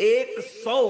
100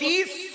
30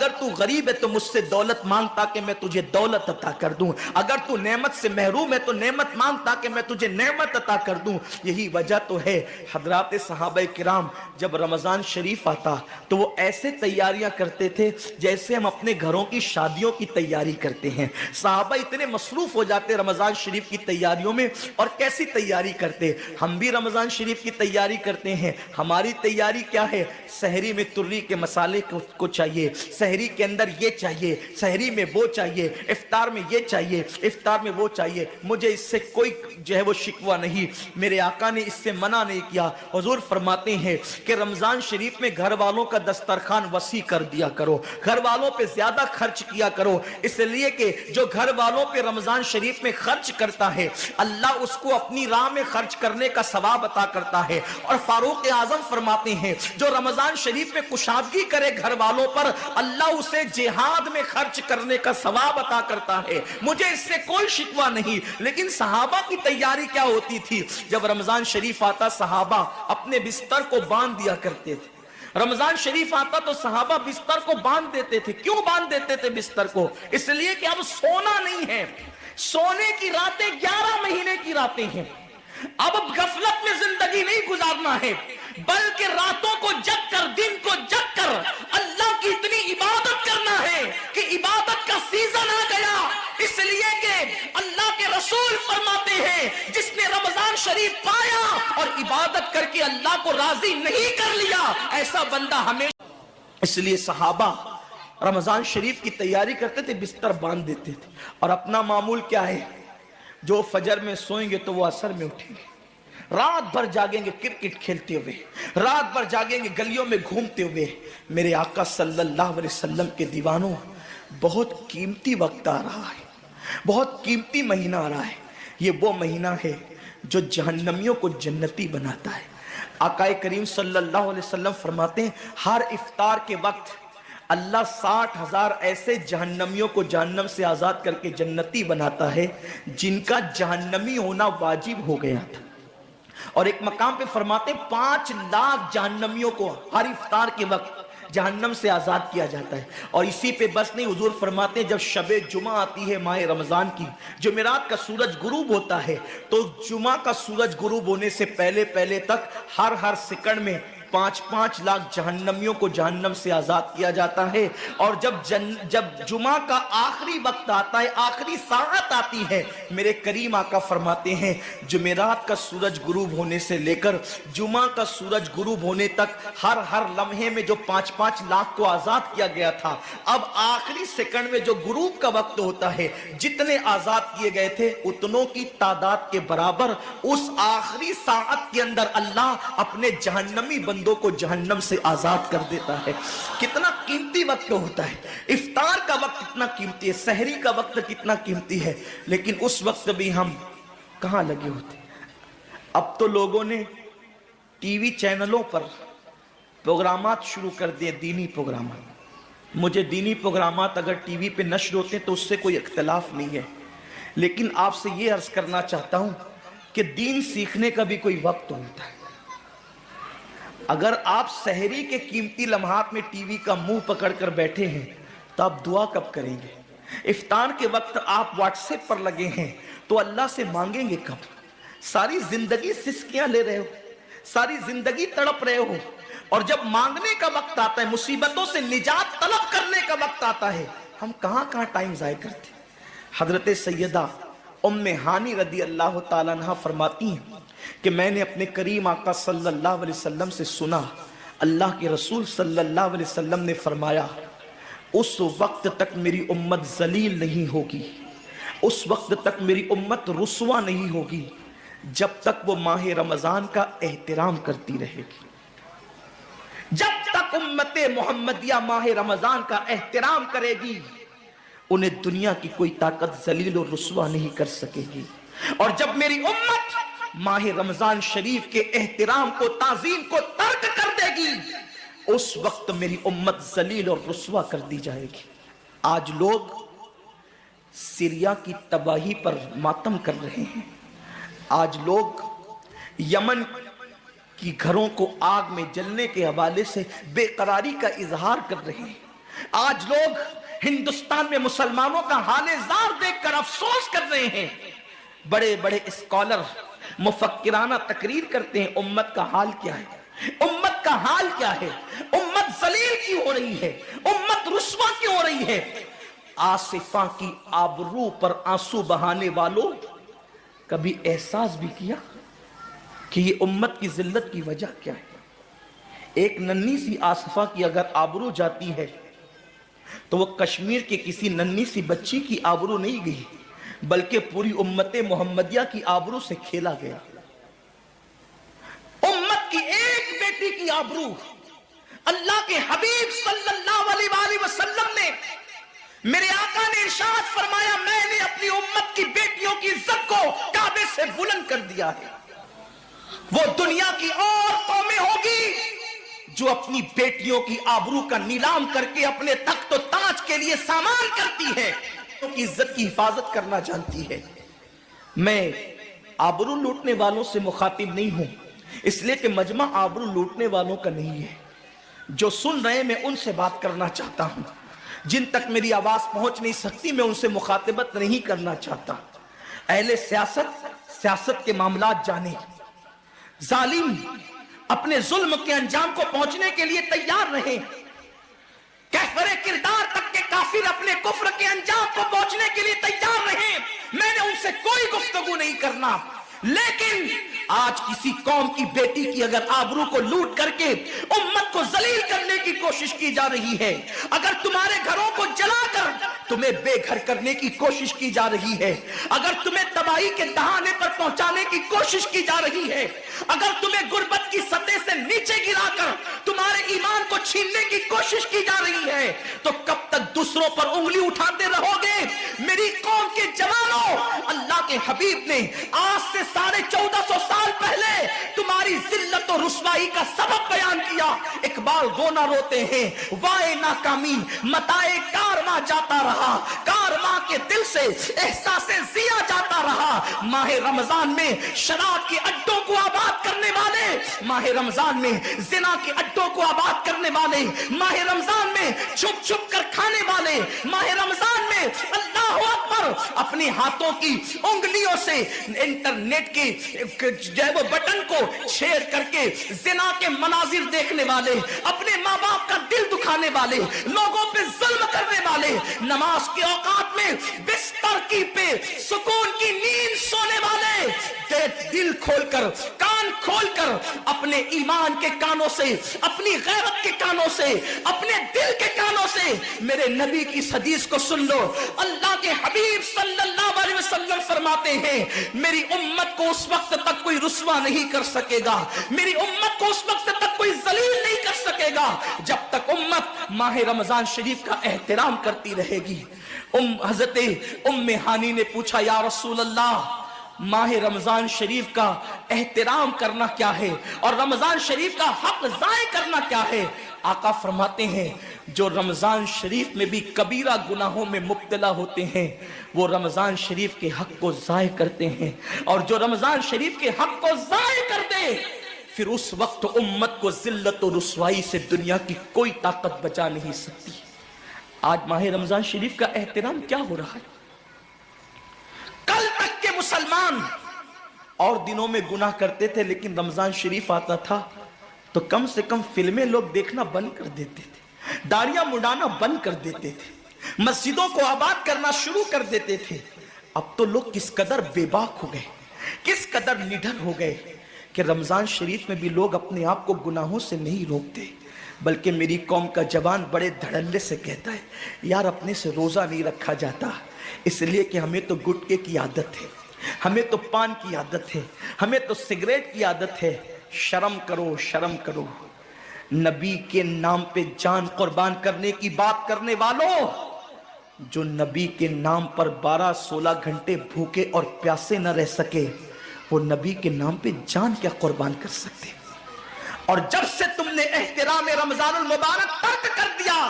اگر تو غریب ہے تو مجھ سے دولت مانگ تاکہ میں تجھے دولت عطا کر دوں، اگر تو نعمت سے محروم ہے تو نعمت مانگ تاکہ میں تجھے نعمت عطا کر دوں۔ یہی وجہ تو ہے حضرات صحابہ کرام جب رمضان شریف آتا تو وہ ایسے تیاریاں کرتے تھے جیسے ہم اپنے گھروں کی شادیوں کی تیاری کرتے ہیں۔ صحابہ اتنے مصروف ہو جاتے رمضان شریف کی تیاریوں میں، اور کیسی تیاری کرتے؟ ہم بھی رمضان شریف کی تیاری کرتے ہیں۔ ہماری تیاری کیا ہے؟ سحری میں تری کے مسالے کو چاہیے، سحری کے اندر یہ چاہیے، سحری میں وہ چاہیے، افطار میں یہ چاہیے، افطار میں وہ چاہیے۔ مجھے اس سے کوئی جو ہے وہ شکوہ نہیں، میرے آقا نے اس سے منع نہیں کیا۔ حضور فرماتے ہیں کہ رمضان شریف میں گھر والوں کا دسترخوان وسیع کر دیا کرو، گھر والوں پہ زیادہ خرچ کیا کرو، اس لیے کہ جو گھر والوں پہ رمضان شریف میں خرچ کرتا ہے اللہ اس کو اپنی راہ میں خرچ کرنے کا ثواب عطا کرتا ہے۔ اور فاروق اعظم فرماتے ہیں جو رمضان شریف میں کشادگی کرے گھر والوں پر اللہ اسے جہاد میں خرچ کرنے کا ثواب عطا کرتا ہے۔ مجھے اس سے کوئی شکوہ نہیں، لیکن صحابہ کی تیاری کیا ہوتی تھی؟ جب رمضان شریف آتا صحابہ اپنے بستر کو باندھ دیا کرتے تھے۔ رمضان شریف آتا تو صحابہ بستر کو باندھ دیتے تھے۔ کیوں باندھ دیتے تھے بستر کو؟ اس لیے کہ اب سونا نہیں ہے، سونے کی راتیں 11 مہینے کی راتیں ہیں، اب غفلت میں زندگی نہیں گزارنا ہے، بلکہ راتوں کو جگ کر دن کو جگ کر اللہ کی اتنی عبادت کرنا ہے کہ عبادت کا سیزن آ گیا۔ اس لیے کہ اللہ کے رسول فرماتے ہیں جس نے رمضان شریف پایا اور عبادت کر کے اللہ کو راضی نہیں کر لیا ایسا بندہ ہمیشہ۔ اس لیے صحابہ رمضان شریف کی تیاری کرتے تھے، بستر باندھ دیتے تھے، اور اپنا معمول کیا ہے؟ جو فجر میں سوئیں گے تو وہ عصر میں اٹھیں گے، رات بھر جاگیں گے کرکٹ کھیلتے ہوئے، رات بھر جاگیں گے گلیوں میں گھومتے ہوئے۔ میرے آقا صلی اللہ علیہ وسلم کے دیوانوں، بہت قیمتی وقت آ رہا ہے، بہت قیمتی مہینہ آ رہا ہے۔ یہ وہ مہینہ ہے جو جہنمیوں کو جنتی بناتا ہے۔ آقا کریم صلی اللہ علیہ وسلم فرماتے ہیں ہر افطار کے وقت اللہ 60,000 ایسے جہنمیوں کو جہنم سے آزاد کر کے جنتی بناتا ہے جن کا جہنمی ہونا واجب ہو گیا تھا۔ اور ایک مقام پہ فرماتے 5 لاکھ جہنمیوں کو ہر افطار کے وقت جہنم سے آزاد کیا جاتا ہے۔ اور اسی پہ بس نہیں، حضور فرماتے ہیں جب شب جمعہ آتی ہے ماہ رمضان کی، جمعرات کا سورج غروب ہوتا ہے، تو جمعہ کا سورج غروب ہونے سے پہلے پہلے تک ہر سیکنڈ میں 5 لاکھ جہنمیوں کو جہنم سے آزاد کیا جاتا ہے۔ اور جب جمعہ کا آخری وقت آتا ہے، آخری ساعت آتی ہے، میرے کریم آقا فرماتے ہیں جمعرات کا سورج غروب ہونے سے لے کر جمعہ کا سورج غروب ہونے تک ہر لمحے میں جو 5 لاکھ کو آزاد کیا گیا تھا، اب آخری سیکنڈ میں جو غروب کا وقت ہوتا ہے جتنے آزاد کیے گئے تھے اتنوں کی تعداد کے برابر اس آخری ساعت کے اندر اللہ اپنے جہنمی بندوں کو جہنم سے آزاد کر دیتا ہے۔ کتنا قیمتی وقت ہوتا ہے، افطار کا وقت کتنا قیمتی ہے، سحری کا وقت کتنا قیمتی ہے، لیکن اس وقت بھی ہم کہاں لگے ہوتے ہیں؟ اب تو لوگوں نے ٹی وی چینلوں پر پروگرامات شروع کر دیے، دینی پروگرامات۔ مجھے دینی پروگرامات اگر ٹی وی پہ نشر ہوتے ہیں تو اس سے کوئی اختلاف نہیں ہے، لیکن آپ سے یہ عرض کرنا چاہتا ہوں کہ دین سیکھنے کا بھی کوئی وقت ہوتا ہے۔ اگر آپ سحری کے قیمتی لمحات میں ٹی وی کا منہ پکڑ کر بیٹھے ہیں تو آپ دعا کب کریں گے؟ افطار کے وقت آپ واٹس ایپ پر لگے ہیں تو اللہ سے مانگیں گے کب؟ ساری زندگی سسکیاں لے رہے ہو، ساری زندگی تڑپ رہے ہو، اور جب مانگنے کا وقت آتا ہے، مصیبتوں سے نجات طلب کرنے کا وقت آتا ہے، ہم کہاں ٹائم ضائع کرتے ہیں۔ حضرت سیدہ ام ہانی رضی اللہ تعالیٰ عنہ فرماتی ہیں کہ میں نے اپنے کریم آقا صلی اللہ علیہ وسلم سے سنا، اللہ کے رسول صلی اللہ علیہ وسلم نے فرمایا اس وقت تک میری امت ذلیل نہیں ہوگی، اس وقت تک میری امت رسوا نہیں ہوگی جب تک وہ ماہ رمضان کا احترام کرتی رہے گی۔ جب تک امت محمدیہ ماہ رمضان کا احترام کرے گی انہیں دنیا کی کوئی طاقت ذلیل و رسوا نہیں کر سکے گی۔ اور جب میری امت ماہ رمضان شریف کے احترام کو، تعظیم کو ترک کر دے گی اس وقت میری امت ذلیل اور رسوا کر دی جائے گی۔ آج لوگ سیریا کی تباہی پر ماتم کر رہے ہیں، آج لوگ یمن کی گھروں کو آگ میں جلنے کے حوالے سے بے قراری کا اظہار کر رہے ہیں، آج لوگ ہندوستان میں مسلمانوں کا حال زار دیکھ کر افسوس کر رہے ہیں. بڑے بڑے اسکالر مفکرانہ تقریر کرتے ہیں امت کا حال کیا ہے, امت کا حال کیا ہے, امت ذلیل کیوں ہو رہی ہے, امت رسوا کیوں ہو رہی ہے. آصفہ کی آبرو پر آنسو بہانے والوں, کبھی احساس بھی کیا کہ یہ امت کی ذلت کی وجہ کیا ہے؟ ایک ننھی سی آصفہ کی اگر آبرو جاتی ہے تو وہ کشمیر کے کسی ننھی سی بچی کی آبرو نہیں گئی, بلکہ پوری امت محمدیہ کی آبرو سے کھیلا گیا. امت کی ایک بیٹی کی آبرو اللہ کے حبیب صلی اللہ علیہ وآلہ وسلم نے, میرے آقا نے ارشاد فرمایا, میں نے اپنی امت کی بیٹیوں کی عزت کو کعبے سے بلند کر دیا ہے. وہ دنیا کی اور قومیں ہوگی جو اپنی بیٹیوں کی آبرو کا نیلام کر کے اپنے تخت و تاج کے لیے سامان کرتی ہے, ان کی عزت کی حفاظت کرنا جانتی ہے. میں آبرو لوٹنے والوں سے مخاطب نہیں ہوں, اس لیے کہ مجمع آبرو لوٹنے والوں کا نہیں ہے. جو سن رہے میں ان سے بات کرنا چاہتا ہوں, جن تک میری آواز پہنچ نہیں سکتی میں ان سے مخاطبت نہیں کرنا چاہتا. اہل سیاست کے معاملات جانے, ظالم اپنے ظلم کے انجام کو پہنچنے کے لیے تیار رہے, کفر کردار تک کے کافر اپنے کفر کے انجام کو پہنچنے کے لیے تیار رہے. میں نے ان سے کوئی گفتگو نہیں کرنا, لیکن آج کسی قوم کی بیٹی کی اگر آبرو کو لوٹ کر کے امت کو ذلیل کرنے کی کوشش کی جا رہی ہے, اگر تمہارے گھروں کو جلا کر تمہیں بے گھر کرنے کی کوشش کی جا رہی ہے, اگر تمہیں تباہی کے دہانے پر پہنچانے کی کوشش کی جا رہی ہے, اگر تمہیں غربت کی سطح سے نیچے گرا کر تمہارے ایمان کو چھیننے کی کوشش کی جا رہی ہے, تو کب تک دوسروں پر انگلی اٹھاتے رہو گے؟ میری قوم کے جوانوں, اللہ کے حبیب نے آج سے 1450 سال پہلے تمہاری ذلت و رسوائی کا سبب بیان کیا. اقبال رونا روتے ہیں, وائے ناکامی متائے کارواں جاتا رہا, کارواں کے دل سے احساس زیا جاتا رہا. ماہ رمضان میں شراب کے اڈوں کو آباد کرنے والے, ماہ رمضان میں زنا کے اڈوں کو آباد کرنے والے, ماہ رمضان میں چھپ چھپ کر کھانے والے, ماہ رمضان میں اللہ اکبر اپنے ہاتھوں کی انگلیوں سے انٹرنیٹ کی جو ہے وہ بٹن کو چھیڑ کر کے زنا کے مناظر دیکھنے والے, اپنے ماں باپ کا دل دکھانے والے, لوگوں پہ ظلم کرنے والے, نماز کے اوقات میں بستر کی پہ سکون کی نیند سونے والے, دل کھول کر کان کھول کر اپنے ایمان کے کانوں سے, اپنی غیرت کے کانوں سے, اپنے دل کے کانوں سے میرے نبی کی اس حدیث کو سن لو. اللہ کے حبیب صلی اللہ علیہ وسلم فرماتے ہیں, میری امت کو اس وقت تک کوئی رسوا نہیں کر سکے گا, میری امت کو اس وقت تک کوئی ذلیل نہیں کر سکے گا جب تک امت ماہ رمضان شریف کا احترام کرتی رہے گی. حضرت ام ہانی نے پوچھا, یا رسول اللہ, ماہ رمضان شریف کا احترام کرنا کیا ہے اور رمضان شریف کا حق ضائع کرنا کیا ہے؟ آقا فرماتے ہیں, جو رمضان شریف میں بھی کبیرہ گناہوں میں مبتلا ہوتے ہیں وہ رمضان شریف کے حق کو ضائع کرتے ہیں, اور جو رمضان شریف کے حق کو ضائع کر دے پھر اس وقت امت کو ذلت و رسوائی سے دنیا کی کوئی طاقت بچا نہیں سکتی. آج ماہ رمضان شریف کا احترام کیا ہو رہا ہے؟ کل تک کے مسلمان اور دنوں میں گناہ کرتے تھے, لیکن رمضان شریف آتا تھا تو کم سے کم فلمیں لوگ دیکھنا بند کر دیتے تھے, داڑیاں مڈانا بند کر دیتے تھے, مسجدوں کو آباد کرنا شروع کر دیتے تھے. اب تو لوگ کس قدر بے باک ہو گئے, کس قدر نڈر ہو گئے کہ رمضان شریف میں بھی لوگ اپنے آپ کو گناہوں سے نہیں روکتے, بلکہ میری قوم کا جوان بڑے دھڑلے سے کہتا ہے, یار اپنے سے روزہ نہیں رکھا جاتا اس لیے کہ ہمیں تو گٹکے کی عادت ہے, ہمیں تو پان کی عادت ہے, ہمیں تو سگریٹ کی عادت ہے. شرم کرو, شرم کرو. نبی کے نام پہ جان قربان کرنے کی بات کرنے والوں, جو نبی کے نام پر 12-16 گھنٹے بھوکے اور پیاسے نہ رہ سکے, وہ نبی کے نام پہ جان کیا قربان کر سکتے؟ اور جب سے تم نے احترام رمضان المبارک ترک کر دیا,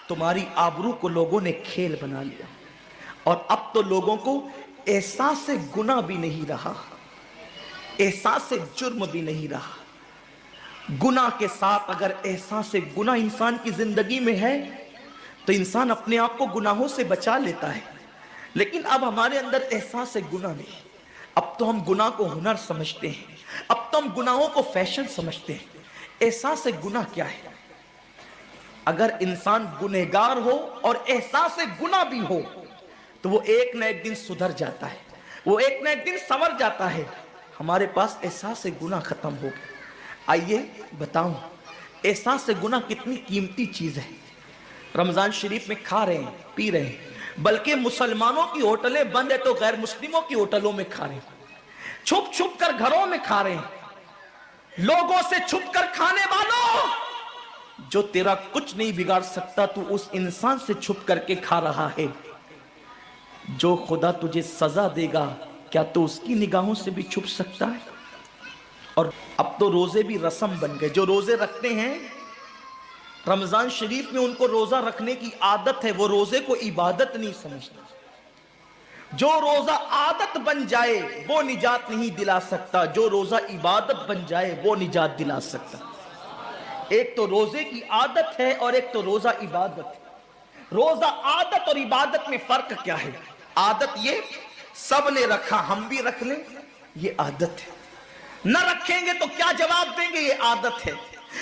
تمہاری آبرو کو لوگوں نے کھیل بنا لیا, اور اب تو لوگوں کو احساس گناہ بھی نہیں رہا, احساس جرم بھی نہیں رہا. گناہ کے ساتھ اگر احساس گناہ انسان کی زندگی میں ہے تو انسان اپنے آپ کو گناہوں سے بچا لیتا ہے. لیکن اب ہمارے اندر احساس گناہ نہیں. اب تو ہم گناہ کو ہنر سمجھتے ہیں, اب تو ہم گناہوں کو فیشن سمجھتے ہیں. احساس گناہ کیا ہے؟ اگر انسان گنہگار ہو اور احساس گناہ بھی ہو تو وہ ایک نہ ایک دن سدھر جاتا ہے, وہ ایک نہ ایک دن سنور جاتا ہے. ہمارے پاس احساس گناہ ختم ہو گیا. آئیے بتاؤں احساس گناہ کتنی قیمتی چیز ہے. رمضان شریف میں کھا رہے ہیں, پی رہے ہیں, بلکہ مسلمانوں کی ہوٹلیں بند ہے تو غیر مسلموں کی ہوٹلوں میں کھا رہے ہیں, چھپ چھپ کر گھروں میں کھا رہے ہیں. لوگوں سے چھپ کر کھانے والوں, جو تیرا کچھ نہیں بگاڑ سکتا تو اس انسان سے چھپ کر کے کھا رہا ہے. جو خدا تجھے سزا دے گا کیا تو اس کی نگاہوں سے بھی چھپ سکتا ہے؟ اور اب تو روزے بھی رسم بن گئے. جو روزے رکھتے ہیں رمضان شریف میں, ان کو روزہ رکھنے کی عادت ہے, وہ روزے کو عبادت نہیں سمجھتے. جو روزہ عادت بن جائے وہ نجات نہیں دلا سکتا, جو روزہ عبادت بن جائے وہ نجات دلا سکتا. ایک تو روزے کی عادت ہے اور ایک تو روزہ عبادت ہے. روزہ عادت اور عبادت میں فرق کیا ہے؟ عادت یہ سب نے رکھا ہم بھی رکھ لیں, یہ عادت ہے. نہ رکھیں گے تو کیا جواب دیں گے, یہ عادت ہے.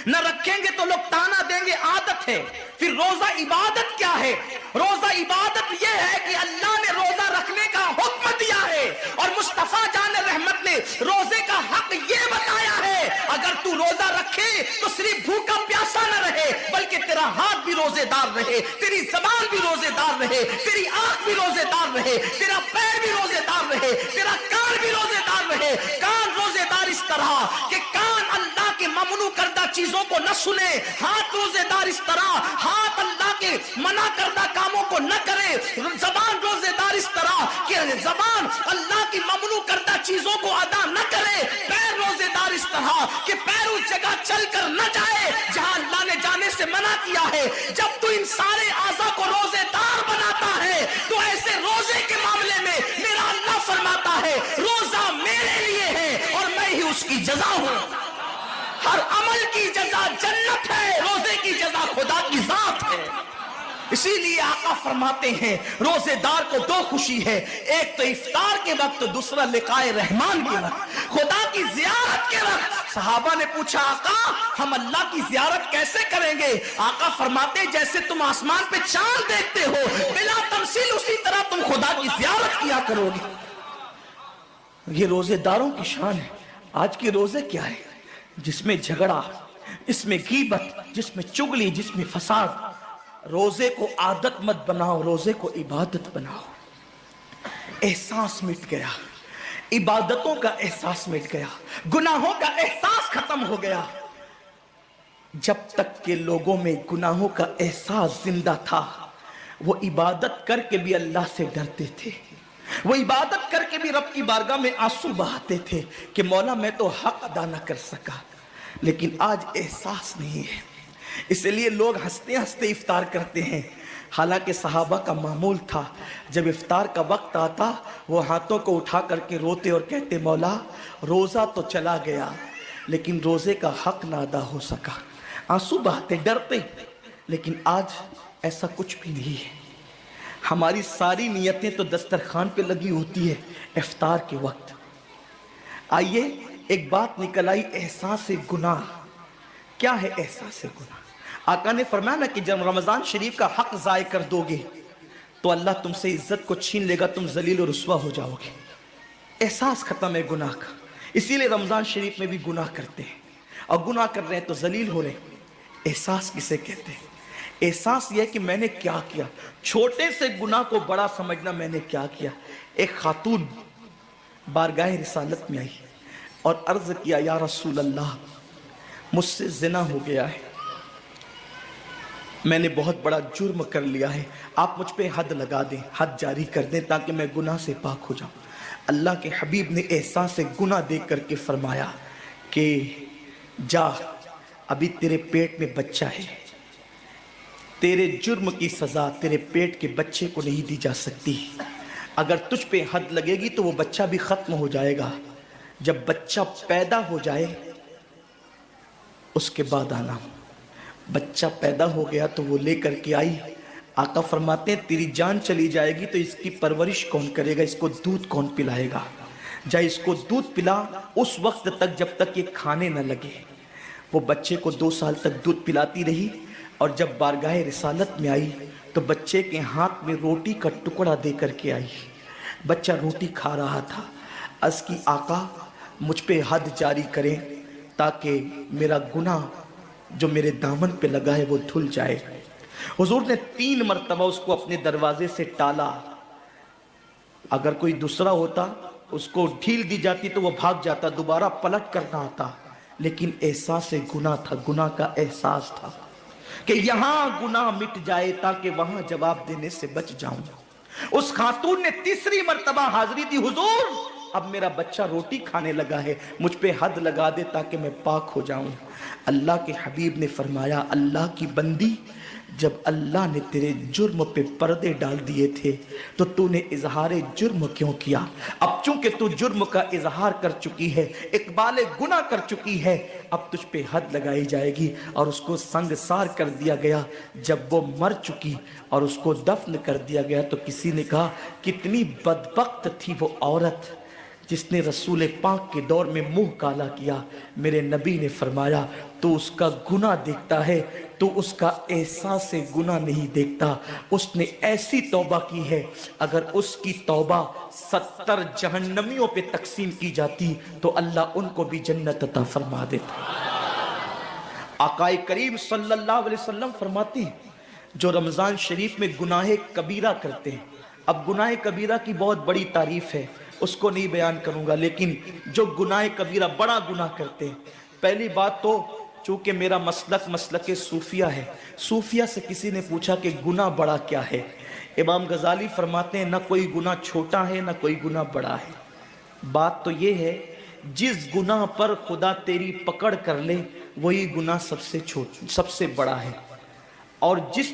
نہ رکھیں گے تو لوگ تانا دیں گے, عادت ہے. پھر روزہ عبادت کیا ہے؟ روزہ عبادت یہ ہے کہ اللہ نے روزہ رکھنے کا حکم دیا ہے اور مصطفیٰ جان رحمت نے روزے کا حق یہ بتایا ہے اگر تو روزہ رکھے تو صرف بھوکا پیاسا نہ رہے بلکہ تیرا ہاتھ بھی روزے دار رہے, تیری زبان بھی روزے دار رہے, تیری آنکھ بھی روزے دار رہے, تیرا پیر بھی روزے دار رہے, تیرا کان بھی روزے دار رہے. کان روزے دار اس طرح کہ کان اللہ کے ممنوع کردہ چیزوں کو نہ سنے, ہاتھ روزے دار اس طرح ہاتھ اللہ کے منع کردہ کاموں کو نہ کرے, زبان روزے دار اس طرح کہ زبان اللہ کی ممنوع کردہ چیزوں کو ادا نہ کرے, پیر روزے دار اس طرح کہ پیر اس جگہ چل کر نہ جائے جہاں اللہ نے جانے سے منع کیا ہے. جب تو ان سارے اعضاء کو روزے دار بناتا ہے تو ایسے روزے کے معاملے میں میرا اللہ فرماتا ہے روزہ میرے لیے ہے اور میں ہی اس کی جزا ہوں. ہر عمل کی جزا جنت ہے, روزے کی جزا خدا کی ذات ہے. اسی لیے آقا فرماتے ہیں روزے دار کو دو خوشی ہے, ایک تو افطار کے وقت, دوسرا لقائے رحمان کے وقت, خدا کی زیارت کے وقت. صحابہ نے پوچھا آقا ہم اللہ کی زیارت کیسے کریں گے؟ آقا فرماتے جیسے تم آسمان پہ چاند دیکھتے ہو بلا تمثیل اسی طرح تم خدا کی زیارت کیا کرو گے. یہ روزے داروں کی شان ہے. آج کے روزے کیا ہے؟ جس میں جھگڑا, جس میں غیبت, جس میں چگلی, جس میں فساد. روزے کو عادت مت بناؤ, روزے کو عبادت بناؤ. احساس مٹ گیا, عبادتوں کا احساس مٹ گیا, گناہوں کا احساس ختم ہو گیا. جب تک کہ لوگوں میں گناہوں کا احساس زندہ تھا وہ عبادت کر کے بھی اللہ سے ڈرتے تھے, وہ عبادت کر کے بھی رب کی بارگاہ میں آنسو بہاتے تھے کہ مولا میں تو حق ادا نہ کر سکا. لیکن آج احساس نہیں ہے, اس لیے لوگ ہنستے ہنستے افطار کرتے ہیں. حالانکہ صحابہ کا معمول تھا جب افطار کا وقت آتا وہ ہاتھوں کو اٹھا کر کے روتے اور کہتے مولا روزہ تو چلا گیا لیکن روزے کا حق نہ ادا ہو سکا. آنسو بہاتے, ڈرتے. لیکن آج ایسا کچھ بھی نہیں ہے. ہماری ساری نیتیں تو دسترخوان پہ لگی ہوتی ہے افطار کے وقت. آئیے ایک بات نکل آئی, احساس گناہ. کیا ہے احساس گناہ؟ آقا نے فرمایا نا کہ جب رمضان شریف کا حق ضائع کر دو گے تو اللہ تم سے عزت کو چھین لے گا, تم ذلیل و رسوا ہو جاؤ گے. احساس ختم ہے گناہ کا. اسی لیے رمضان شریف میں بھی گناہ کرتے ہیں اور گناہ کر رہے ہیں تو ذلیل ہو رہے ہیں. احساس کسے کہتے ہیں؟ احساس یہ کہ میں نے کیا کیا. چھوٹے سے گناہ کو بڑا سمجھنا میں نے کیا کیا. ایک خاتون بارگاہ رسالت میں آئی اور عرض کیا یا رسول اللہ مجھ سے زنا ہو گیا ہے, میں نے بہت بڑا جرم کر لیا ہے, آپ مجھ پہ حد لگا دیں, حد جاری کر دیں تاکہ میں گناہ سے پاک ہو جاؤں. اللہ کے حبیب نے احساس گناہ دیکھ کر کے فرمایا کہ جا ابھی تیرے پیٹ میں بچہ ہے, تیرے جرم کی سزا تیرے پیٹ کے بچے کو نہیں دی جا سکتی. اگر تجھ پہ حد لگے گی تو وہ بچہ بھی ختم ہو جائے گا. جب بچہ پیدا ہو جائے اس کے بعد آنا. بچہ پیدا ہو گیا تو وہ لے کر کے آئی, آقا فرماتے ہیں تیری جان چلی جائے گی تو اس کی پرورش کون کرے گا، اس کو دودھ کون پلائے گا؟ جا اس کو دودھ پلا اس وقت تک جب تک یہ کھانے نہ لگے۔ وہ بچے کو 2 سال تک دودھ پلاتی رہی، اور جب بارگاہ رسالت میں آئی تو بچے کے ہاتھ میں روٹی کا ٹکڑا دے کر کے آئی۔ بچہ روٹی کھا رہا تھا، عرض کی آقا مجھ پہ حد جاری کریں تاکہ میرا گناہ جو میرے دامن پہ لگا ہے وہ دھل جائے۔ حضور نے 3 مرتبہ اس کو اپنے دروازے سے ٹالا۔ اگر کوئی دوسرا ہوتا اس کو ڈھیل دی جاتی تو وہ بھاگ جاتا، دوبارہ پلٹ کرنا آتا، لیکن احساس گناہ تھا، گناہ کا احساس تھا کہ یہاں گناہ مٹ جائے تاکہ وہاں جواب دینے سے بچ جاؤں۔ اس خاتون نے 3 مرتبہ حاضری دی، حضور اب میرا بچہ روٹی کھانے لگا ہے، مجھ پہ حد لگا دے تاکہ میں پاک ہو جاؤں۔ اللہ کے حبیب نے فرمایا اللہ کی بندی، جب اللہ نے تیرے جرم پہ پردے ڈال دیے تھے تو تو نے اظہار جرم کیوں کیا؟ اب چونکہ تو جرم کا اظہار کر چکی ہے، اقبال گناہ کر چکی ہے، اب تجھ پہ حد لگائی جائے گی۔ اور اس کو سنگسار کر دیا گیا۔ جب وہ مر چکی اور اس کو دفن کر دیا گیا تو کسی نے کہا کتنی بدبخت تھی وہ عورت جس نے رسول پاک کے دور میں منہ کالا کیا۔ میرے نبی نے فرمایا تو اس کا گناہ دیکھتا ہے، تو اس کا احساس گناہ نہیں دیکھتا۔ اس نے ایسی توبہ کی ہے، اگر اس کی توبہ 70 جہنمیوں پہ تقسیم کی جاتی تو اللہ ان کو بھی جنت عطا فرما دیتا۔ آقا کریم صلی اللہ علیہ وسلم فرماتے ہیں جو رمضان شریف میں گناہ کبیرہ کرتے ہیں، اب گناہ کبیرہ کی بہت بڑی تعریف ہے، اس کو نہیں بیان کروں گا، لیکن جو گناہ کبیرہ بڑا گناہ کرتے ہیں، پہلی بات تو چونکہ میرا مسلک صوفیہ ہے، صوفیہ سے کسی نے پوچھا کہ گناہ بڑا کیا ہے؟ امام غزالی فرماتے ہیں نہ کوئی گناہ چھوٹا ہے نہ کوئی گناہ بڑا ہے، بات تو یہ ہے جس گناہ پر خدا تیری پکڑ کر لے وہی گناہ سب سے بڑا ہے، اور جس